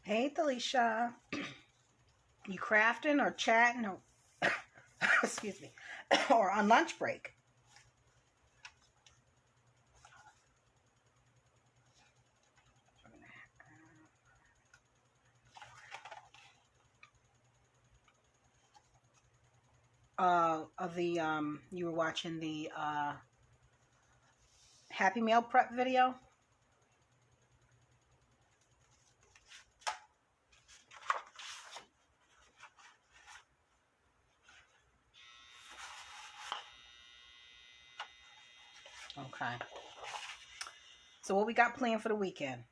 Hey, Talisha. You crafting or chatting or excuse me, or on lunch break? Of the you were watching the Happy Meal prep video. Okay. So what we got planned for the weekend?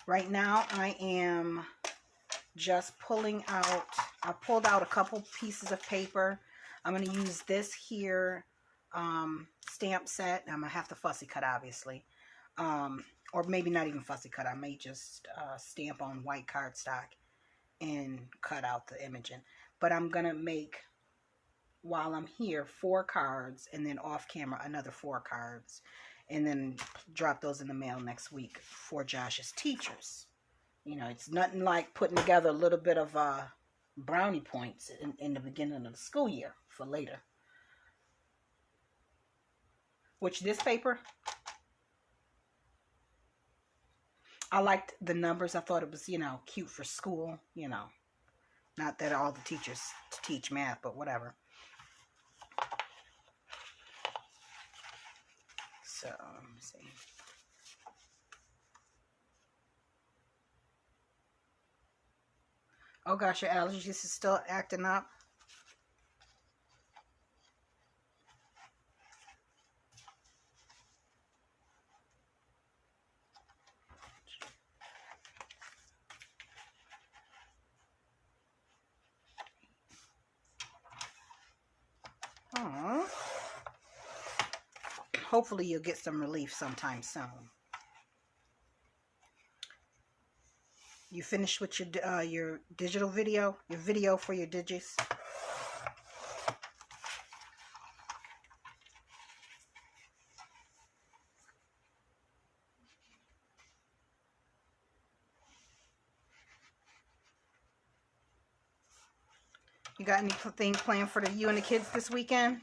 Right now, I am just pulling out. I pulled out a couple pieces of paper. I'm going to use this here stamp set. I'm going to have to fussy cut, obviously. Or maybe not even fussy cut. I may just stamp on white cardstock and cut out the imaging. But I'm going to make, while I'm here, 4 cards, and then off camera another 4 cards, and then drop those in the mail next week for Josh's teachers. You know, it's nothing like putting together a little bit of brownie points in the beginning of the school year for later. Which this paper, I liked the numbers. I thought it was, cute for school, Not that all the teachers teach math, but whatever. So, let me see. Oh gosh, your allergies is still acting up. Aww. Hopefully you'll get some relief sometime soon. You finished with your digital video? Your video for your digits? You got anything planned for you and the kids this weekend?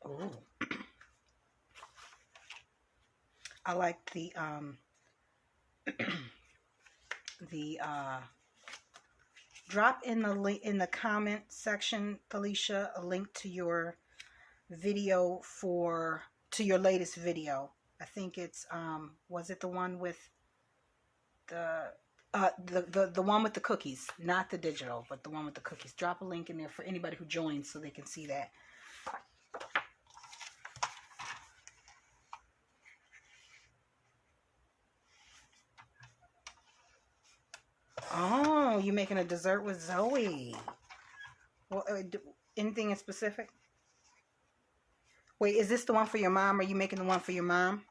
Oh, I like the drop in the link in the comment section, Felicia, a link to your video to your latest video. I think it's was it the one with the one with the cookies, not the digital, but the one with the cookies. Drop a link in there for anybody who joins so they can see that. Oh, you're making a dessert with Zoe. Well, anything in specific? Wait, is this the one for your mom? Are you making the one for your mom?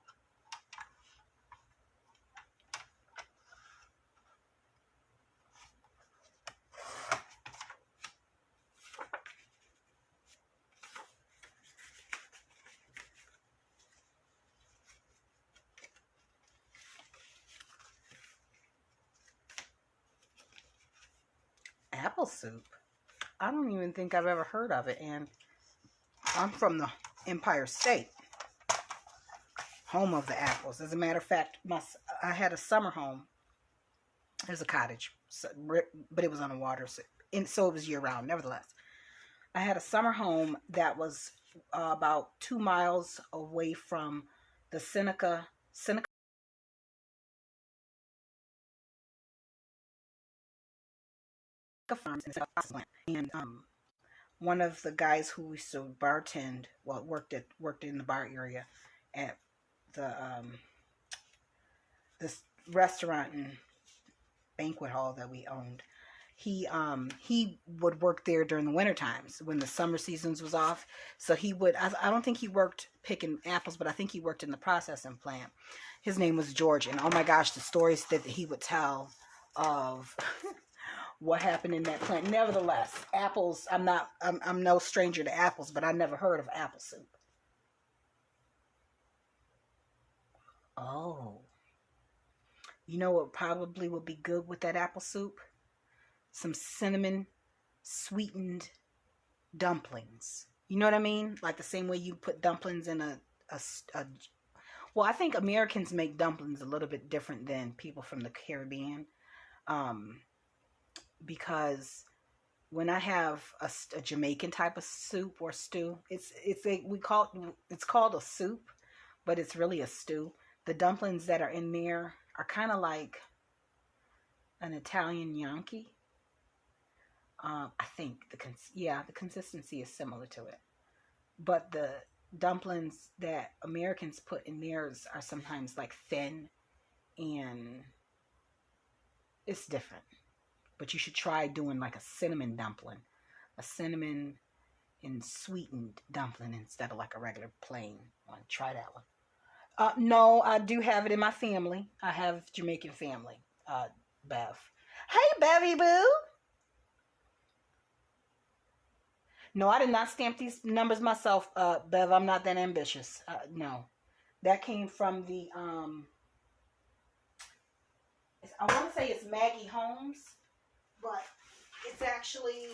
Apple soup? I don't even think I've ever heard of it, and I'm from the Empire State, home of the apples. As a matter of fact, I had a summer home. There's a cottage, but it was on the water, so it was year-round. Nevertheless, I had a summer home that was about 2 miles away from the Seneca Farms in South. And one of the guys who used to bartend, well, worked in the bar area at the this restaurant and banquet hall that we owned. he would work there during the winter times when the summer seasons was off. So he would, I don't think he worked picking apples, but I think he worked in the processing plant. His name was George, and oh my gosh, the stories that he would tell of what happened in that plant. Nevertheless, apples, I'm no stranger to apples, but I never heard of apple soup. Oh, you know what probably would be good with that apple soup? Some cinnamon sweetened dumplings. You know what I mean? Like the same way you put dumplings in a well, I think Americans make dumplings a little bit different than people from the Caribbean. Um, because when I have a Jamaican type of soup or stew, it's called a soup, but it's really a stew. The dumplings that are in there are kind of like an Italian gnocchi. I think the consistency is similar to it, but the dumplings that Americans put in theirs are sometimes like thin, and it's different. But you should try doing like a cinnamon dumpling, a cinnamon and sweetened dumpling instead of like a regular plain one. Try that one. No, I do have it in my family. I have Jamaican family. Bev. Hey, Bevy Boo. No, I did not stamp these numbers myself, Bev. I'm not that ambitious. No, that came from the I want to say it's Maggie Holmes, but it's actually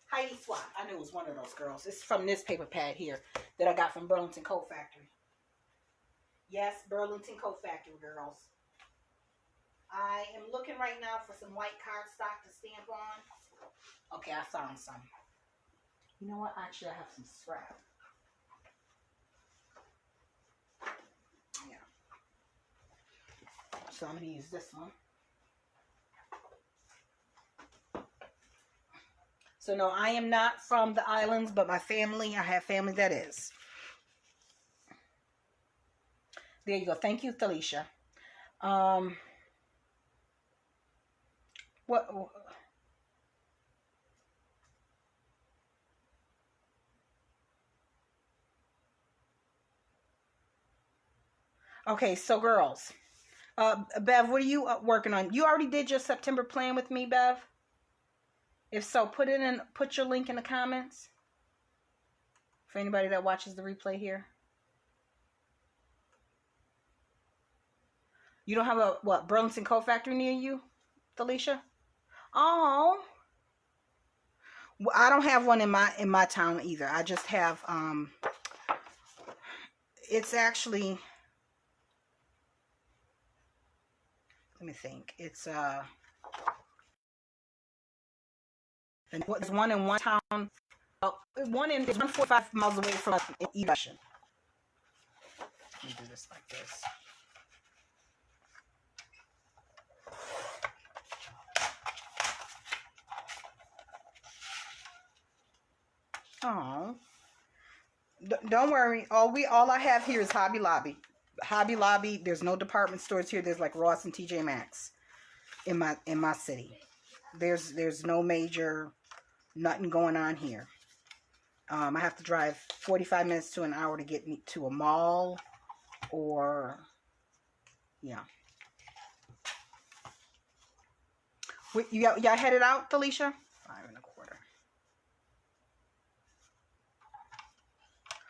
Heidi Swap. I knew it was one of those girls. It's from this paper pad here that I got from Burlington Coat Factory. Yes, Burlington Coat Factory, girls. I am looking right now for some white cardstock to stamp on. Okay, I found some. You know what? Actually, I have some scrap. Yeah. So I'm going to use this one. So no, I am not from the islands, but my family, I have family that is. There you go. Thank you, Talisha. What? Okay, so girls, Bev, what are you working on? You already did your September plan with me, Bev. If so, put your link in the comments for anybody that watches the replay here. You don't have a Burlington Coat Factory near you, Felicia? Oh, well, I don't have one in my town either. I just have it's actually, let me think. It's there's one in one town. One in 145 miles away from us in East. Let me do this like this. Oh, don't worry. All I have here is Hobby Lobby. Hobby Lobby. There's no department stores here. There's like Ross and TJ Maxx in my city. There's no major nothing going on here. I have to drive 45 minutes to an hour to get me to a mall, or yeah. Y'all headed out, Felicia? 5 1/4.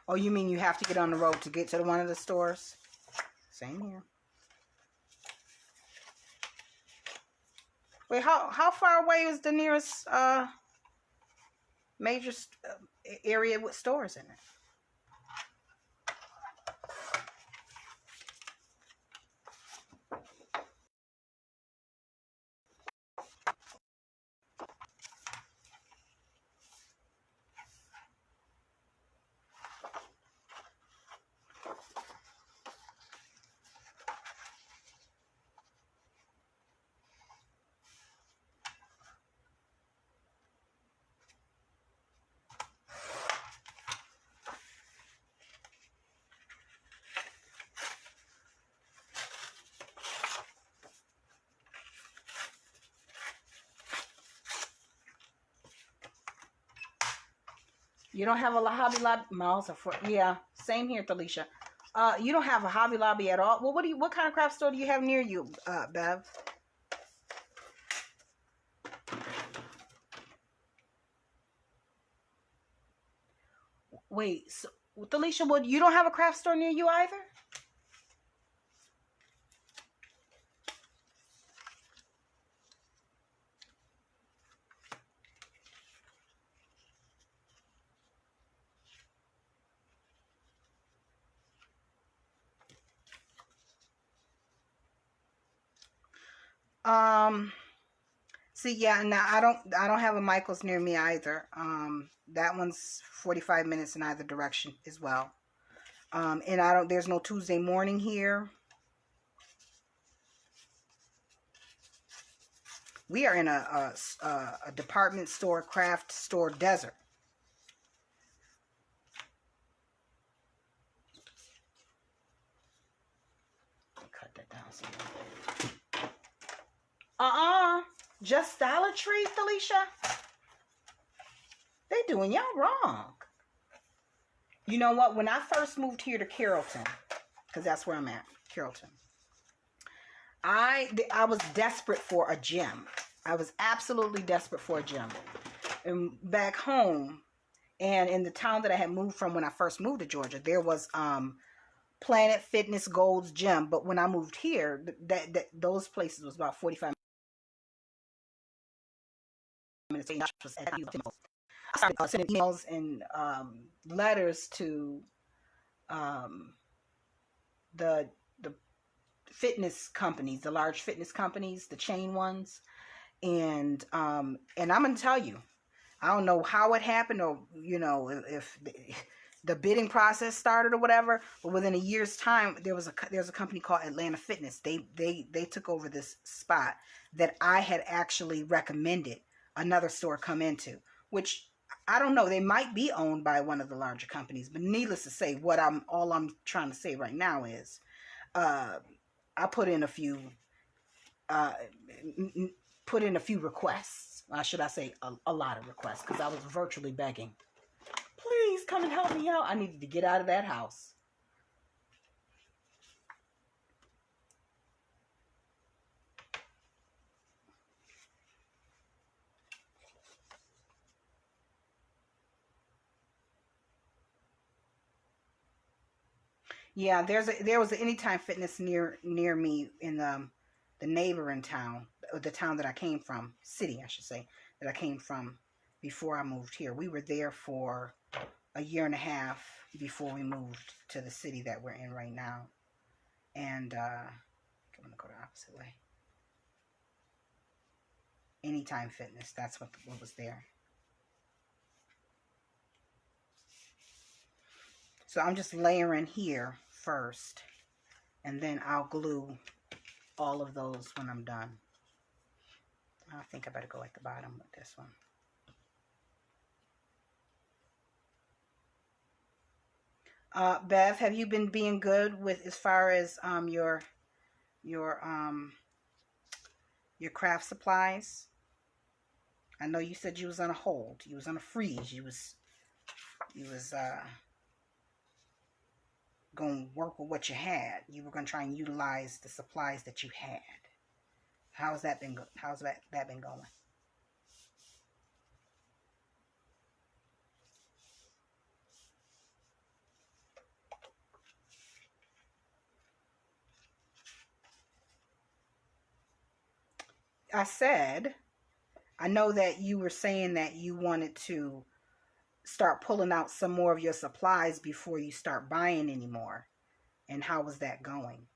Oh, you mean you have to get on the road to get to one of the stores? Same here. Wait, how far away is the nearest major area with stores in it? You don't have a Hobby Lobby. Miles are for, yeah. Same here, Talisha. You don't have a Hobby Lobby at all. Well, what kind of craft store do you have near you, Bev? Wait, so, Talisha, what? You don't have a craft store near you either? See, yeah, now I don't have a Michael's near me either. That one's 45 minutes in either direction as well. And there's no Tuesday morning here. We are in a department store, craft store desert. Cut that down some more. Just Dollar Tree, Felicia? They doing y'all wrong. You know what? When I first moved here to Carrollton, because that's where I'm at, Carrollton, I was desperate for a gym. I was absolutely desperate for a gym. And back home, and in the town that I had moved from when I first moved to Georgia, there was Planet Fitness Gold's Gym. But when I moved here, those places was about 45 minutes. I started sending emails and letters to the fitness companies, the large fitness companies, the chain ones, and I'm gonna tell you, I don't know how it happened, or if the bidding process started or whatever, but within a year's time, there's a company called Atlanta Fitness. They took over this spot that I had actually recommended another store come into, which I don't know. They might be owned by one of the larger companies, but needless to say, all I'm trying to say right now is, I put in a few requests. Should I say a lot of requests, because I was virtually begging, please come and help me out. I needed to get out of that house. Yeah, there was an Anytime Fitness near me in the neighboring town, the town that I came from, city I should say, that I came from before I moved here. We were there for a year and a half before we moved to the city that we're in right now. And I'm gonna go the opposite way. Anytime Fitness, that's what was there. So I'm just layering here first, and then I'll glue all of those when I'm done. I think I better go at the bottom with this one. Bev, have you been being good with as far as your craft supplies? I know you said you was on a hold. You was on a freeze. You was going to work with what you had. You were going to try and utilize the supplies that you had. How's that been going? I said, I know that you were saying that you wanted to start pulling out some more of your supplies before you start buying anymore. And how was that going?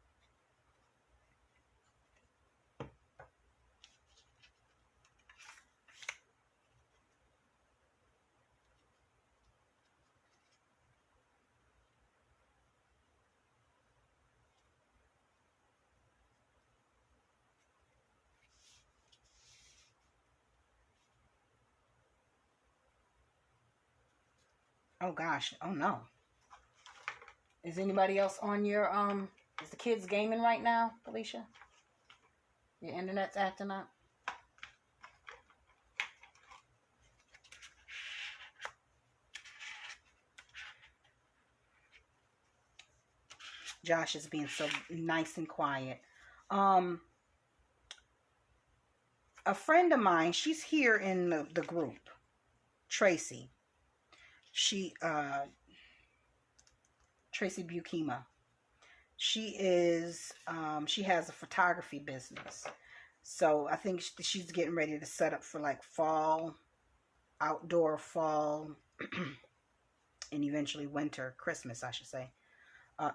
Oh gosh. Oh no. Is anybody else on your is the kids gaming right now, Felicia? Your internet's acting up? Josh is being so nice and quiet. A friend of mine, she's here in the group, Tracy. She, Tracy Bukema. She is, she has a photography business. So I think she's getting ready to set up for like fall, outdoor fall, and eventually winter, Christmas, I should say.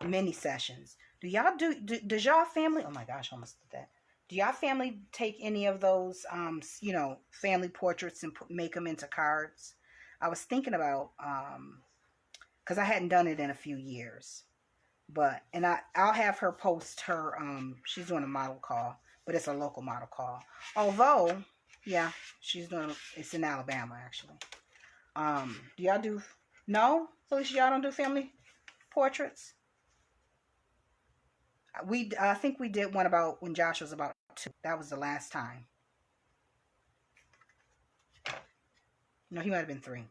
Mini sessions. Does y'all family, oh my gosh, I almost did that. Do y'all family take any of those, family portraits and make them into cards? I was thinking about, because I hadn't done it in a few years. And I'll have her post her, she's doing a model call, but it's a local model call. Although, yeah, it's in Alabama, actually. Do y'all do, no? Felicia, y'all don't do family portraits? I think we did one about when Josh was about 2. That was the last time. No, he might have been 3.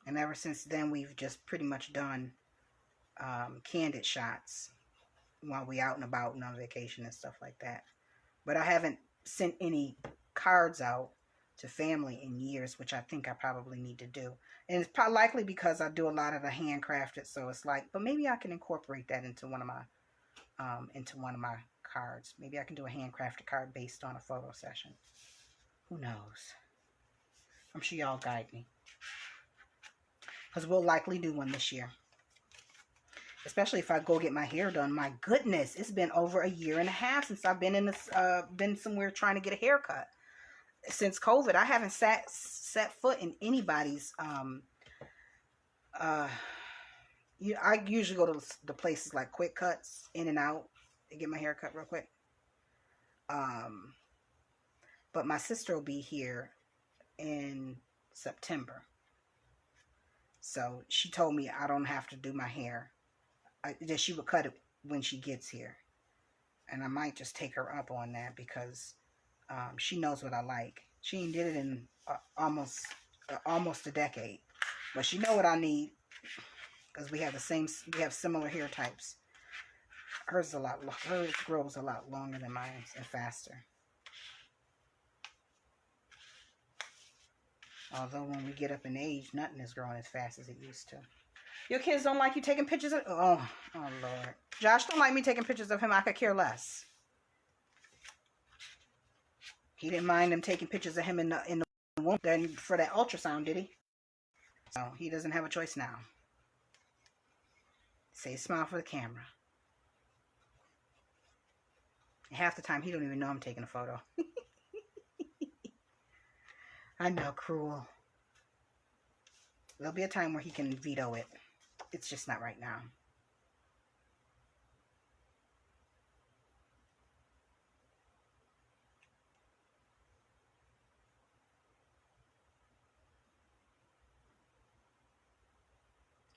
And ever since then, we've just pretty much done candid shots while we out and about and on vacation and stuff like that. But I haven't sent any cards out to family in years, which I think I probably need to do. And it's probably likely because I do a lot of the handcrafted, so it's like, but maybe I can incorporate that into one of my cards. Maybe I can do a handcrafted card based on a photo session. Who knows? I'm sure y'all guide me, because we'll likely do one this year. Especially if I go get my hair done. My goodness, it's been over 1.5 years since I've been somewhere trying to get a haircut. Since COVID, I haven't set foot in anybody's. I usually go to the places like Quick Cuts, In and Out, to get my hair cut real quick. But my sister will be here in September, so she told me I don't have to do my hair. That she would cut it when she gets here, and I might just take her up on that because she knows what I like. She ain't did it in almost a decade, but she know what I need because we have similar hair types. Hers grows a lot longer than mine and faster. Although when we get up in age, nothing is growing as fast as it used to. Your kids don't like you taking pictures of... Oh, Lord. Josh don't like me taking pictures of him. I could care less. He didn't mind them taking pictures of him in the womb for that ultrasound, did he? So he doesn't have a choice now. Say smile for the camera. And half the time, he don't even know I'm taking a photo. I know, cruel. There'll be a time where he can veto it. It's just not right now.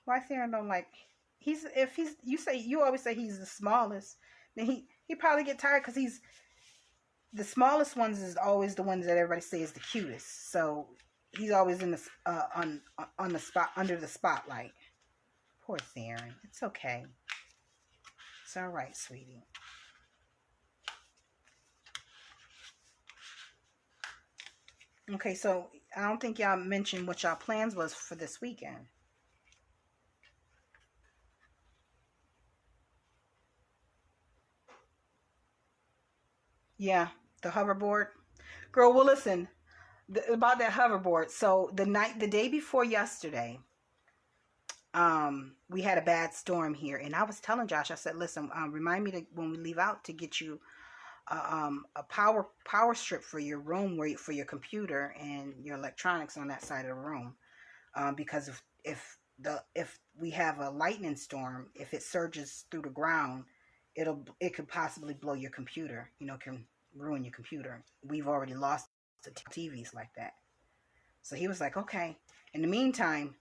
Why Theron don't like... You always say he's the smallest. Then he probably get tired because he's... The smallest ones is always the ones that everybody says is the cutest. So he's always in the on the spot, under the spotlight. Poor Theron. It's okay. It's all right, sweetie. Okay, so I don't think y'all mentioned what y'all plans was for this weekend. Yeah, the hoverboard. Girl, well, listen, about that hoverboard. So the day before yesterday, we had a bad storm here, and I was telling Josh, I said, listen, remind me to, when we leave out, to get you a power strip for your room, for your computer and your electronics on that side of the room, because if we have a lightning storm, if it surges through the ground, it could possibly blow your computer, can ruin your computer. We've already lost the TVs like that. So he was like, okay. In the meantime,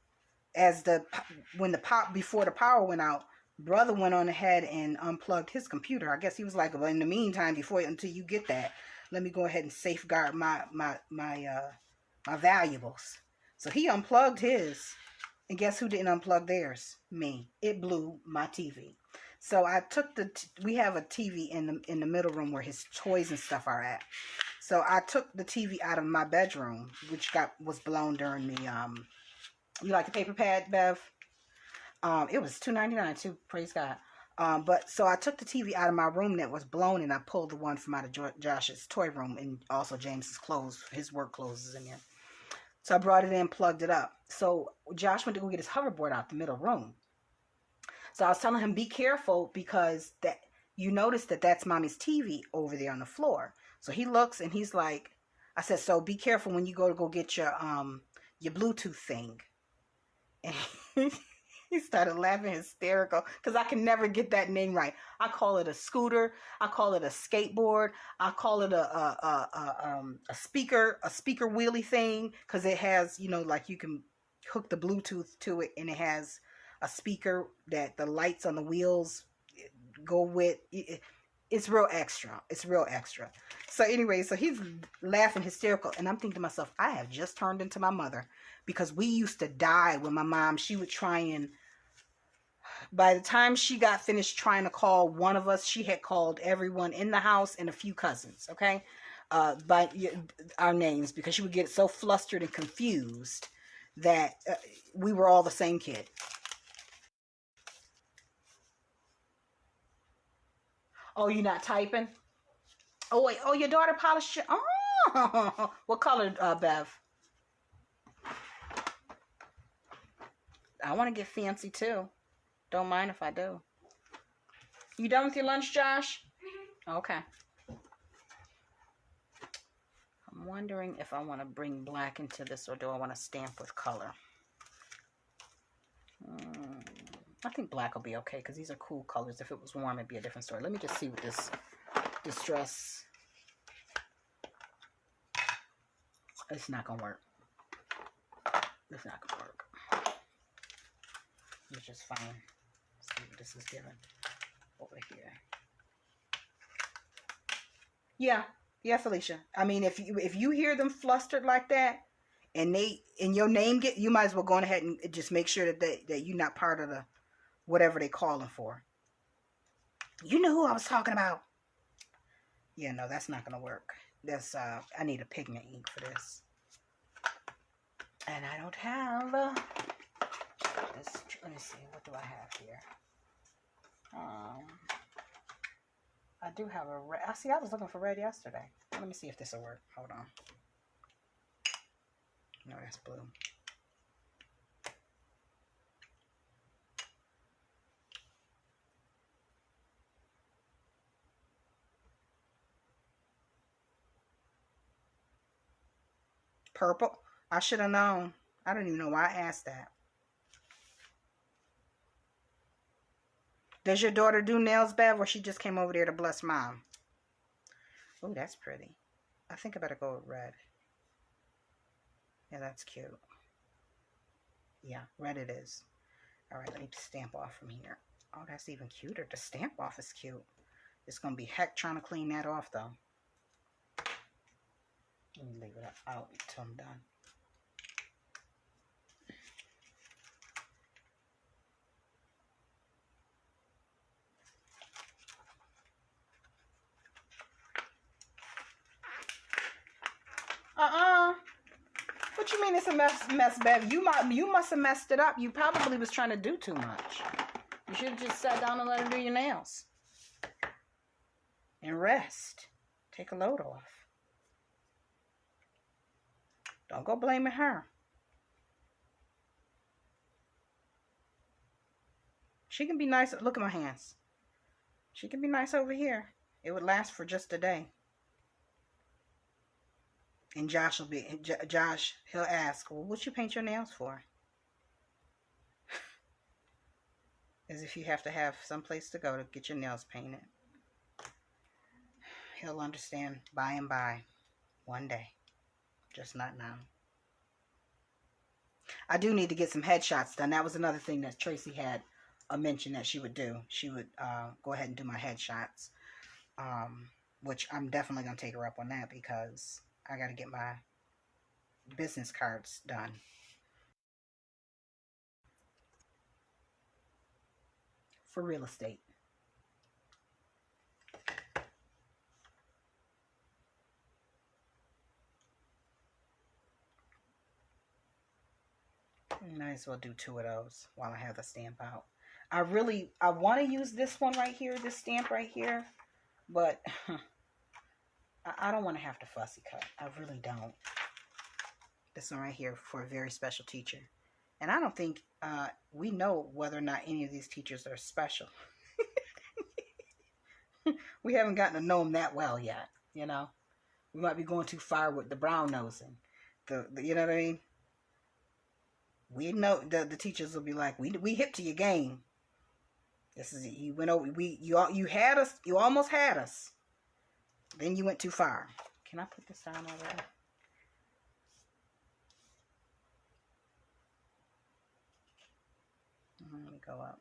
before the power went out, brother went on ahead and unplugged his computer. I guess he was like, well, in the meantime, until you get that, let me go ahead and safeguard my valuables. So he unplugged his, And guess who didn't unplug theirs? Me. It blew my TV. So I took we have a TV in the middle room where his toys and stuff are at. So I took the TV out of my bedroom, which was blown during the you like the paper pad, Bev? It was $2.99 too, praise God. But so I took the TV out of my room that was blown, and I pulled the one from out of Josh's toy room, and also James's clothes, his work clothes is in there. So I brought it in, plugged it up. So Josh went to go get his hoverboard out the middle room. So I was telling him, be careful, because that you notice that that's mommy's TV over there on the floor. So he looks and he's like, I said, so be careful when you go get your Bluetooth thing. And he started laughing hysterical because I can never get that name right. I call it a scooter. I call it a skateboard. I call it a speaker wheelie thing, because it has, like you can hook the Bluetooth to it, and it has a speaker that the lights on the wheels go with. It's real extra. It's real extra. So anyway, so he's laughing hysterical, and I'm thinking to myself, I have just turned into my mother, because we used to die when my mom, she would try and, by the time she got finished trying to call one of us, she had called everyone in the house and a few cousins, okay, by our names, because she would get so flustered and confused that we were all the same kid. Oh, you're not typing? Oh, wait. Oh, your daughter polished your... Oh, what color, Bev? I want to get fancy, too. Don't mind if I do. You done with your lunch, Josh? Okay. I'm wondering if I want to bring black into this, or do I want to stamp with color? I think black will be okay, because these are cool colors. If it was warm, it'd be a different story. Let me just see what this dress... It's not going to work. It's not going to work. It's just fine. Let's see what this is giving over here. Yeah, Felicia. I mean, if you hear them flustered like that, and your name you might as well go ahead and just make sure that you're not part of the whatever they calling for. You know who I was talking about. Yeah, no, that's not gonna work. I need a pigment ink for this, and I don't have this. Let me see, what do I have here? I do have a red. I was looking for red yesterday. Let me see if this will work. Hold on. No, that's blue. Purple. I should have known. I don't even know why I asked that. Does your daughter do nails, Bev, or she just came over there to bless mom? Oh, that's pretty. I think I better go with red. Yeah, that's cute. Yeah, red it is. All right, let me stamp off from here. Oh, that's even cuter. The stamp off is cute. It's going to be heck trying to clean that off, though. Let me leave it out until I'm done. What you mean it's a mess, Bev? You must have messed it up. You probably was trying to do too much. You should have just sat down and let her do your nails. And rest. Take a load off. Don't go blaming her. She can be nice. Look at my hands. She can be nice over here. It would last for just a day. And Josh, he'll ask, well, what you paint your nails for? As if you have to have some place to go to get your nails painted. He'll understand by and by. One day. Just not now. I do need to get some headshots done. That was another thing that Tracy had mentioned that she would do. She would go ahead and do my headshots. Which I'm definitely going to take her up on that, because I got to get my business cards done. for real estate. Might as well do 2 of those while I have the stamp out. I want to use this one right here, this stamp right here, but I don't want to have to fussy cut. I really don't. This one right here for a very special teacher. And I don't think we know whether or not any of these teachers are special. We haven't gotten to know them that well yet, you know. We might be going too far with the brown nosing. The you know what I mean? We know the teachers will be like, we hip to your game. This is you went over. You had us. You almost had us. Then you went too far. Can I put this down already? Let me go up.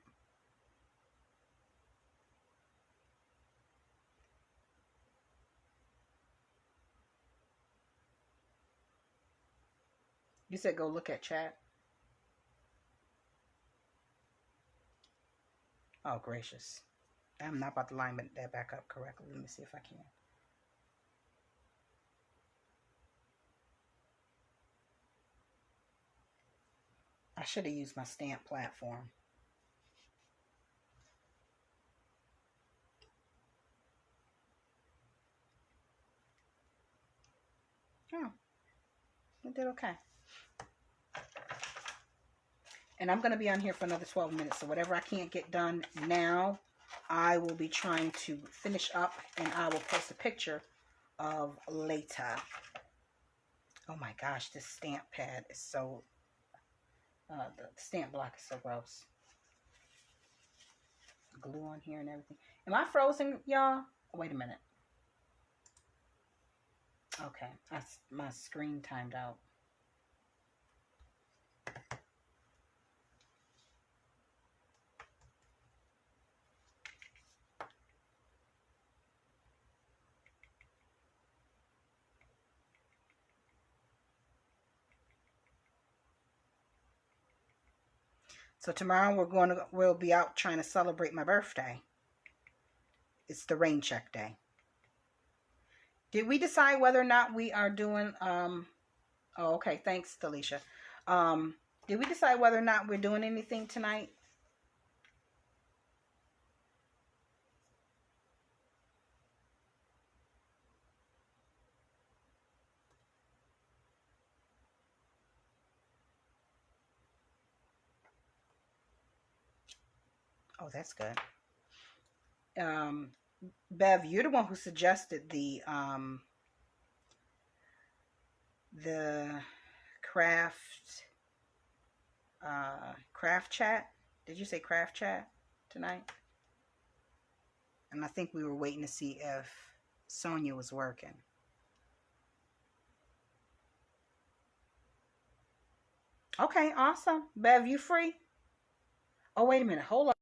You said go look at chat. Oh, gracious. I'm not about to line that back up correctly. Let me see if I can. I should have used my stamp platform. Oh, it did okay. And I'm going to be on here for another 12 minutes. So whatever I can't get done now, I will be trying to finish up, and I will post a picture of later. Oh my gosh, this stamp pad is so, the stamp block is so gross. Glue on here and everything. Am I frozen, y'all? Wait a minute. Okay, my screen timed out. So tomorrow we'll be out trying to celebrate my birthday. It's the rain check day. Did we decide whether or not we are doing oh, okay, thanks, Delisha. Did we decide whether or not we're doing anything tonight? Oh, that's good. Bev, you're the one who suggested the craft chat. Did you say craft chat tonight? And I think we were waiting to see if Sonia was working. Okay, awesome. Bev, you free? Oh, wait a minute. Hold up.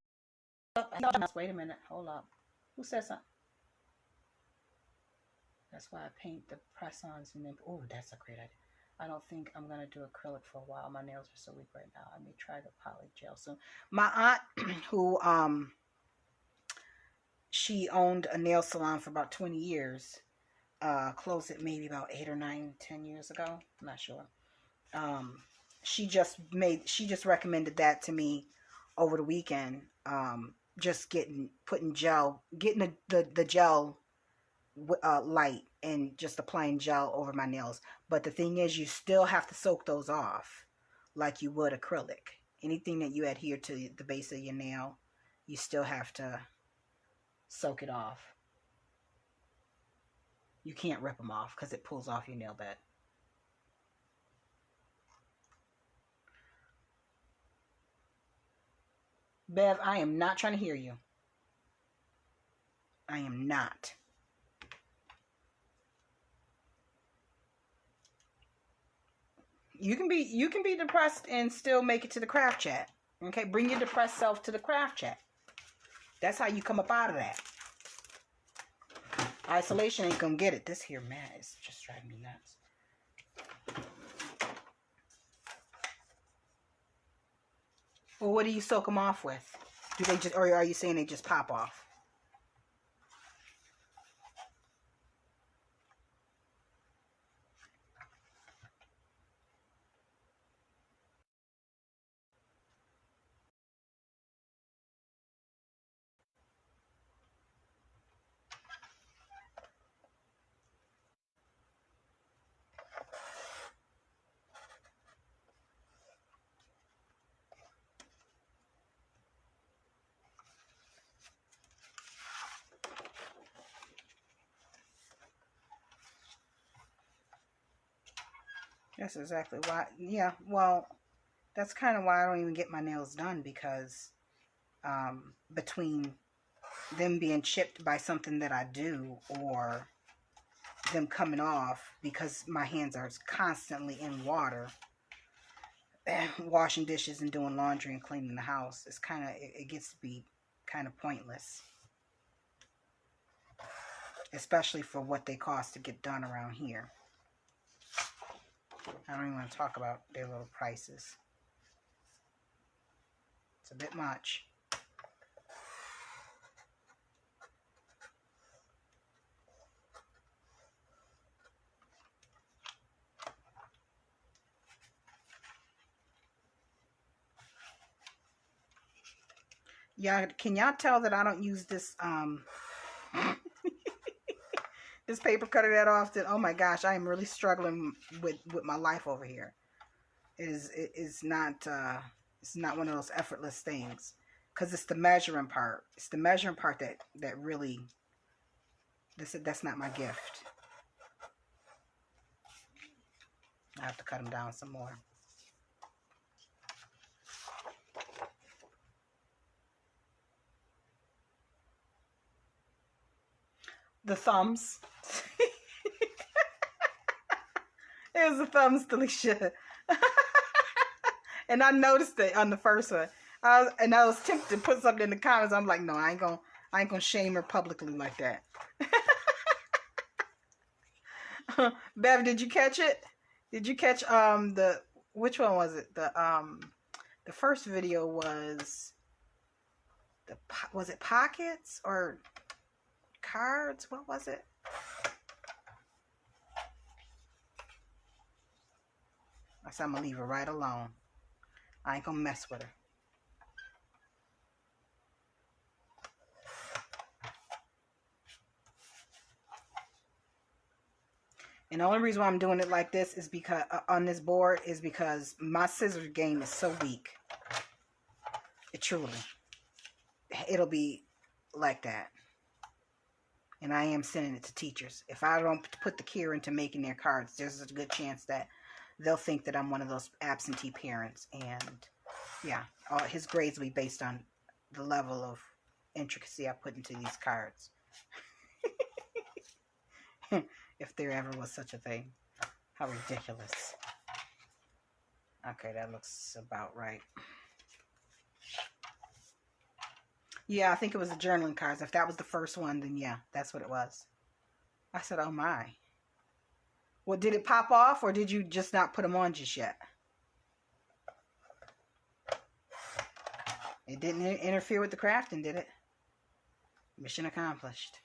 Wait a minute. Hold up. Who said something? That's why I paint the press-ons and then... Oh, that's a great idea. I don't think I'm going to do acrylic for a while. My nails are so weak right now. I may try the poly gel soon. My aunt, who, she owned a nail salon for about 20 years. Closed it maybe about 8 or 9, 10 years ago. I'm not sure. She just recommended that to me over the weekend. Just getting the gel light and just applying gel over my nails. But the thing is, you still have to soak those off like you would acrylic. Anything that you adhere to the base of your nail, you still have to soak it off. You can't rip them off because it pulls off your nail bed. Bev, I am not trying to hear you. I am not. You can be depressed and still make it to the craft chat. Okay, bring your depressed self to the craft chat. That's how you come up out of that. Isolation ain't gonna get it. This here mat is just driving me nuts. Well, what do you soak them off with? Do they just, or are you saying they just pop off? That's exactly why. Yeah, well, that's kind of why I don't even get my nails done, because between them being chipped by something that I do, or them coming off because my hands are constantly in water, washing dishes and doing laundry and cleaning the house, it's kind of, it gets to be kind of pointless, especially for what they cost to get done around here. I don't even want to talk about their little prices. It's a bit much. Yeah, can y'all tell that I don't use this this paper cutter that often? Oh my gosh, I am really struggling with my life over here. It is not it's not one of those effortless things, because it's the measuring part. It's the measuring part that really, that's not my gift. I have to cut them down some more. The thumbs. It was the thumbs, Delisha. And I noticed it on the first one. I was tempted to put something in the comments. I'm like, no, I ain't gonna shame her publicly like that. Bev, did you catch it? Did you catch which one was it? The first video was was it pockets or cards? What was it? I said I'm gonna leave her right alone. I ain't gonna mess with her. And the only reason why I'm doing it like this is because on this board is because my scissors game is so weak. It'll be like that. And I am sending it to teachers. If I don't put the care into making their cards, there's a good chance that they'll think that I'm one of those absentee parents. And yeah, his grades will be based on the level of intricacy I put into these cards. If there ever was such a thing. How ridiculous. Okay, that looks about right. Yeah, I think it was the journaling cards. If that was the first one, then yeah, that's what it was. I said, oh my. Well, did it pop off, or did you just not put them on just yet? It didn't interfere with the crafting, did it? Mission accomplished.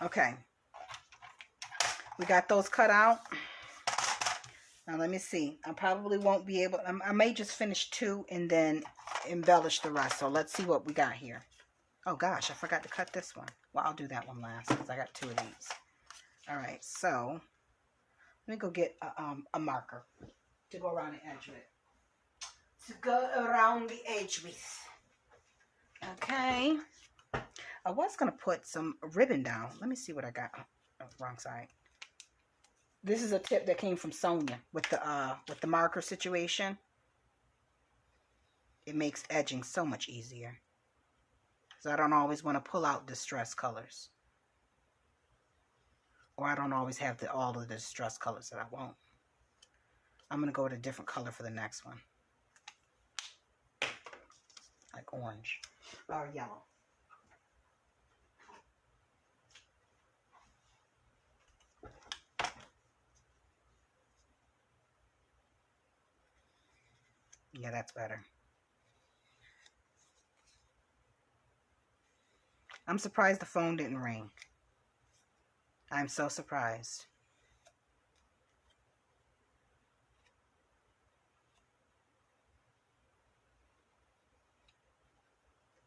Okay. We got those cut out. Now let me see. I probably won't be able, I may just finish 2 and then embellish the rest. So let's see what we got here. Oh gosh, I forgot to cut this one. Well, I'll do that one last because I got 2 of these. All right, so let me go get a marker to go around the edge with. To go around the edge with. Okay. I was going to put some ribbon down. Let me see what I got. Oh, wrong side. This is a tip that came from Sonia with the marker situation. It makes edging so much easier. So I don't always want to pull out distress colors. Or I don't always have all of the distress colors that I want. I'm going to go with a different color for the next one. Like orange or yellow. Yeah, that's better. I'm surprised the phone didn't ring. I'm so surprised.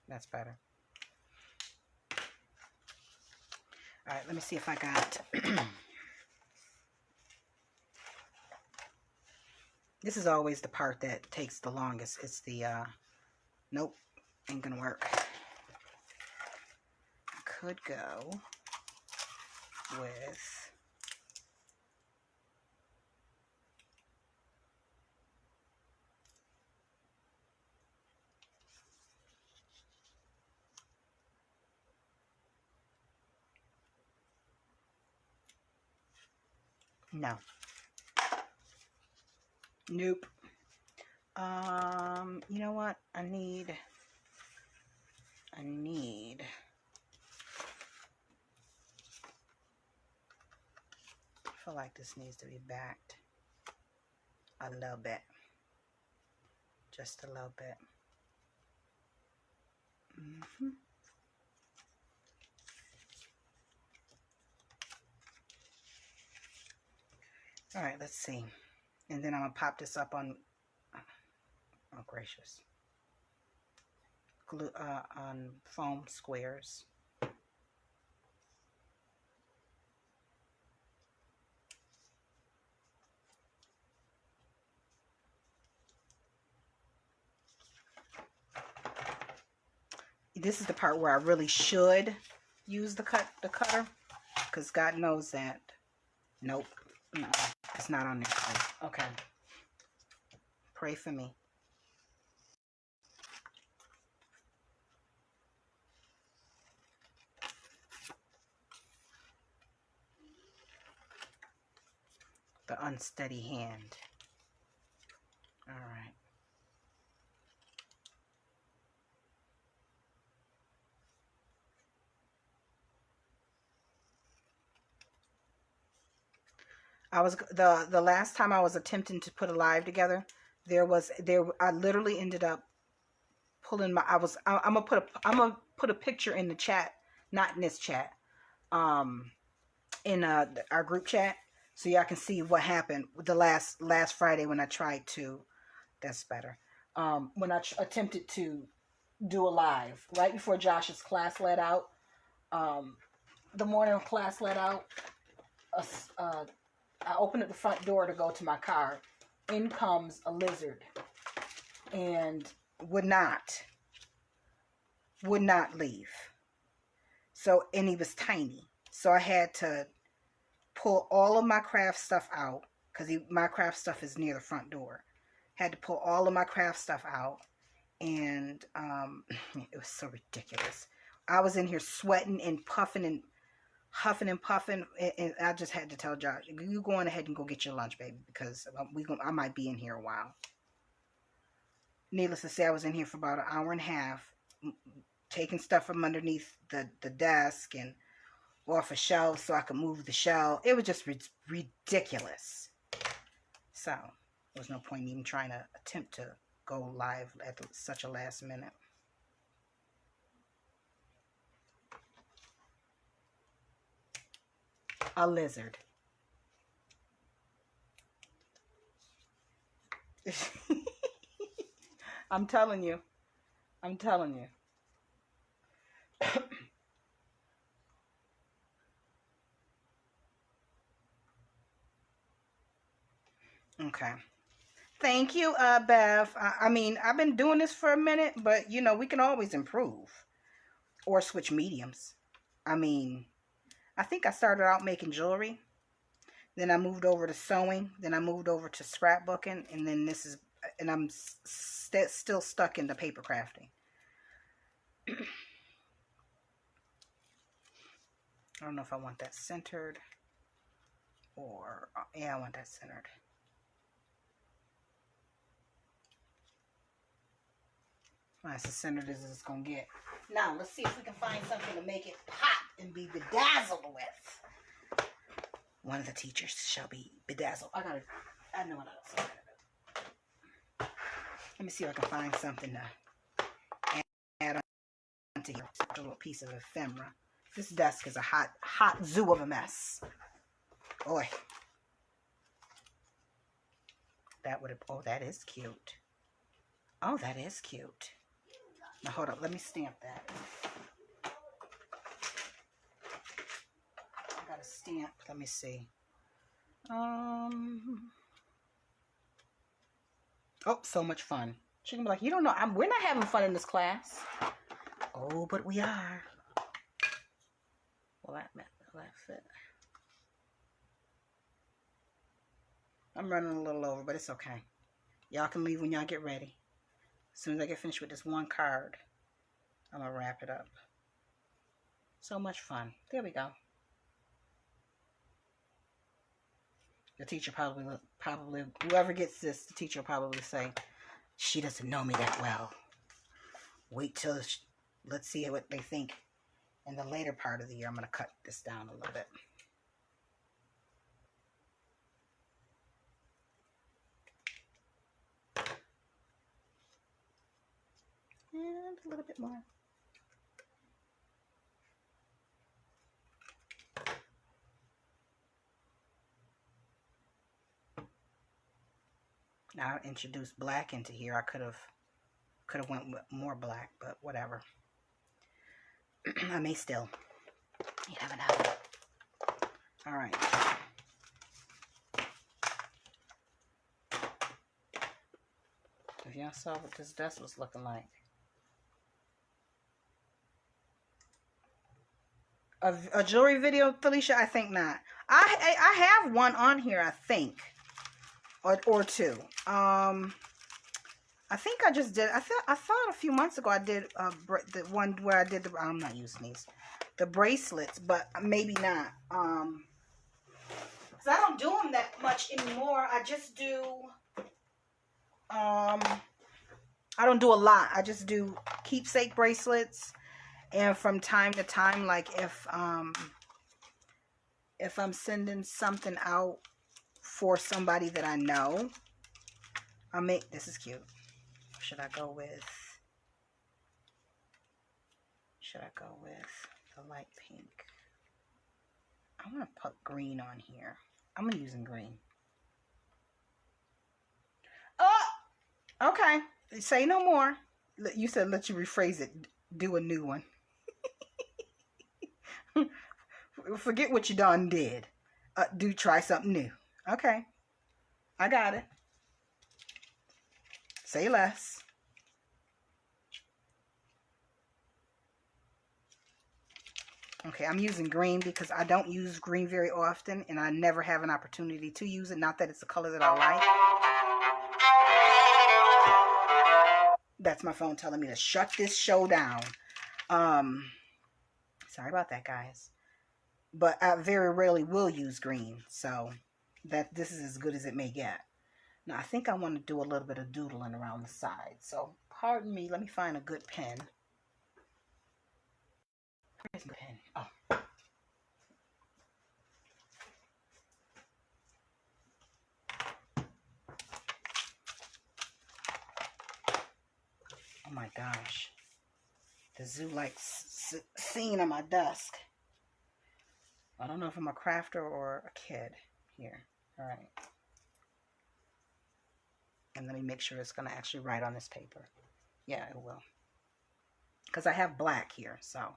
That's better. All right, let me see if I got... This is always the part that takes the longest. It's the, nope, ain't gonna work. Could go with... No. Nope. You know what? I need... I feel like this needs to be backed a little bit. Just a little bit. All right, let's see. And then I'm going to pop this up on... Oh, gracious. Glue, on foam squares. This is the part where I really should use the cutter, because God knows that. Nope. No, it's not on there. Okay. Pray for me. The unsteady hand. All right. I was the last time I was attempting to put a live together, I literally ended up pulling my I'm gonna put a picture in the chat, not in this chat, in our group chat, so y'all can see what happened with the last Friday when I tried to. That's better. When I attempted to do a live right before Josh's class let out, the morning class let out. I opened up the front door to go to my car. In comes a lizard and would not leave. So, and he was tiny. So I had to pull all of my craft stuff out, because my craft stuff is near the front door. Had to pull all of my craft stuff out, and it was so ridiculous. I was in here sweating and puffing and huffing and puffing, and I just had to tell Josh, you go on ahead and go get your lunch, baby, because I might be in here a while. Needless to say, I was in here for about an hour and a half, taking stuff from underneath the desk and off a shelf so I could move the shelf. It was just ridiculous. So there was no point in even trying to attempt to go live at such a last minute. A lizard. I'm telling you. Okay. Thank you, Bev. I mean, I've been doing this for a minute, but you know, we can always improve or switch mediums. I mean, I think I started out making jewelry. Then I moved over to sewing. Then I moved over to scrapbooking. And then this is, and I'm still stuck in the paper crafting. I don't know if I want that centered or, yeah, I want that centered. That's as centered as it's going to get. Now, let's see if we can find something to make it pop and be bedazzled with. One of the teachers shall be bedazzled. I know what else I gotta do. Let me see if I can find something to add on to here. A little piece of ephemera. This desk is a hot zoo of a mess. Boy. That would have, oh, that is cute. Oh, that is cute. Now, hold up. Let me stamp that. I got a stamp. Let me see. Oh, so much fun. She can be like, you don't know. We're not having fun in this class. Oh, but we are. Will that fit? I'm running a little over, but it's okay. Y'all can leave when y'all get ready. As soon as I get finished with this one card, I'm going to wrap it up. So much fun. There we go. The teacher probably, whoever gets this, the teacher will probably say, she doesn't know me that well. Wait till, let's see what they think in the later part of the year. I'm going to cut this down a little bit. And a little bit more. Now I introduced black into here. I could have went with more black, but whatever. I may still. You never know. All right. If y'all saw what this desk was looking like. A jewelry video, Felicia? I think not. I have one on here, I think, or two. I think I just did. I thought a few months ago I did the one where I did the. I'm not using these, the bracelets, but maybe not. Cause I don't do them that much anymore. I just do. I don't do a lot. I just do keepsake bracelets. And from time to time, like if I'm sending something out for somebody that I know, this is cute. Should I go with the light pink? I want to put green on here. I'm using green. Oh, okay. Say no more. You said let you rephrase it. Do a new one. Forget what you done did. Try something new. Okay. I got it. Say less. Okay, I'm using green because I don't use green very often and I never have an opportunity to use it. Not that it's a color that I like. That's my phone telling me to shut this show down. Sorry about that, guys. But I very rarely will use green, so this is as good as it may get. Now, I think I want to do a little bit of doodling around the side. So, pardon me. Let me find a good pen. Where's my pen? Oh. Oh my gosh. The zoo-like scene on my desk. I don't know if I'm a crafter or a kid here. All right. And let me make sure it's going to actually write on this paper. Yeah, it will. Because I have black here, so.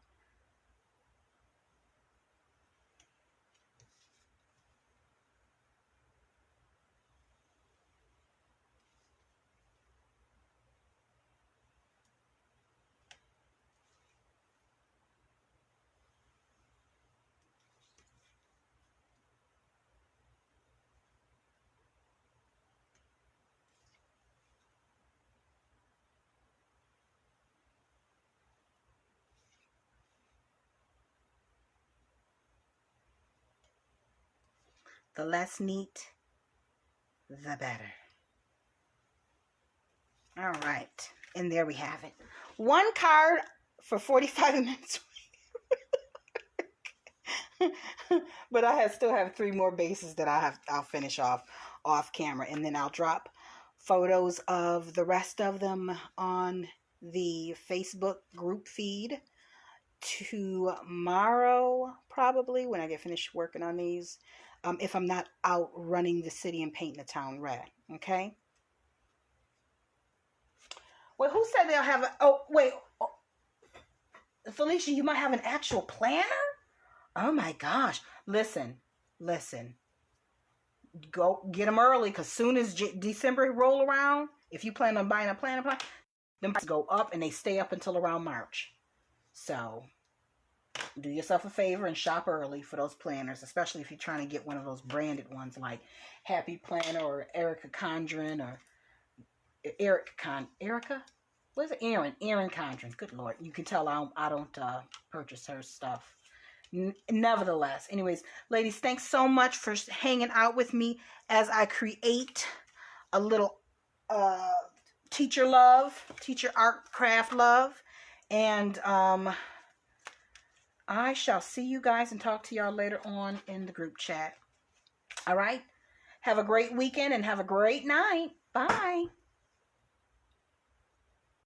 The less neat, the better. All right. And there we have it. One card for 45 minutes. But I still have 3 more bases that I'll finish off camera, and then I'll drop photos of the rest of them on the Facebook group feed tomorrow, probably, when I get finished working on these, if I'm not out running the city and painting the town red. Okay. Well, who said they'll have Felicia, you might have an actual planner? Oh my gosh. Listen. Go get them early, because soon as December roll around, if you plan on buying a planner, them prices go up, and they stay up until around March. So do yourself a favor and shop early for those planners, especially if you're trying to get one of those branded ones like Happy Planner or Erica Condren or Erica? What is it? Erin Condren. Good Lord. You can tell I don't purchase her stuff. Nevertheless, anyways, ladies, thanks so much for hanging out with me as I create a little teacher art craft love. And I shall see you guys and talk to y'all later on in the group chat. All right. Have a great weekend and have a great night. Bye.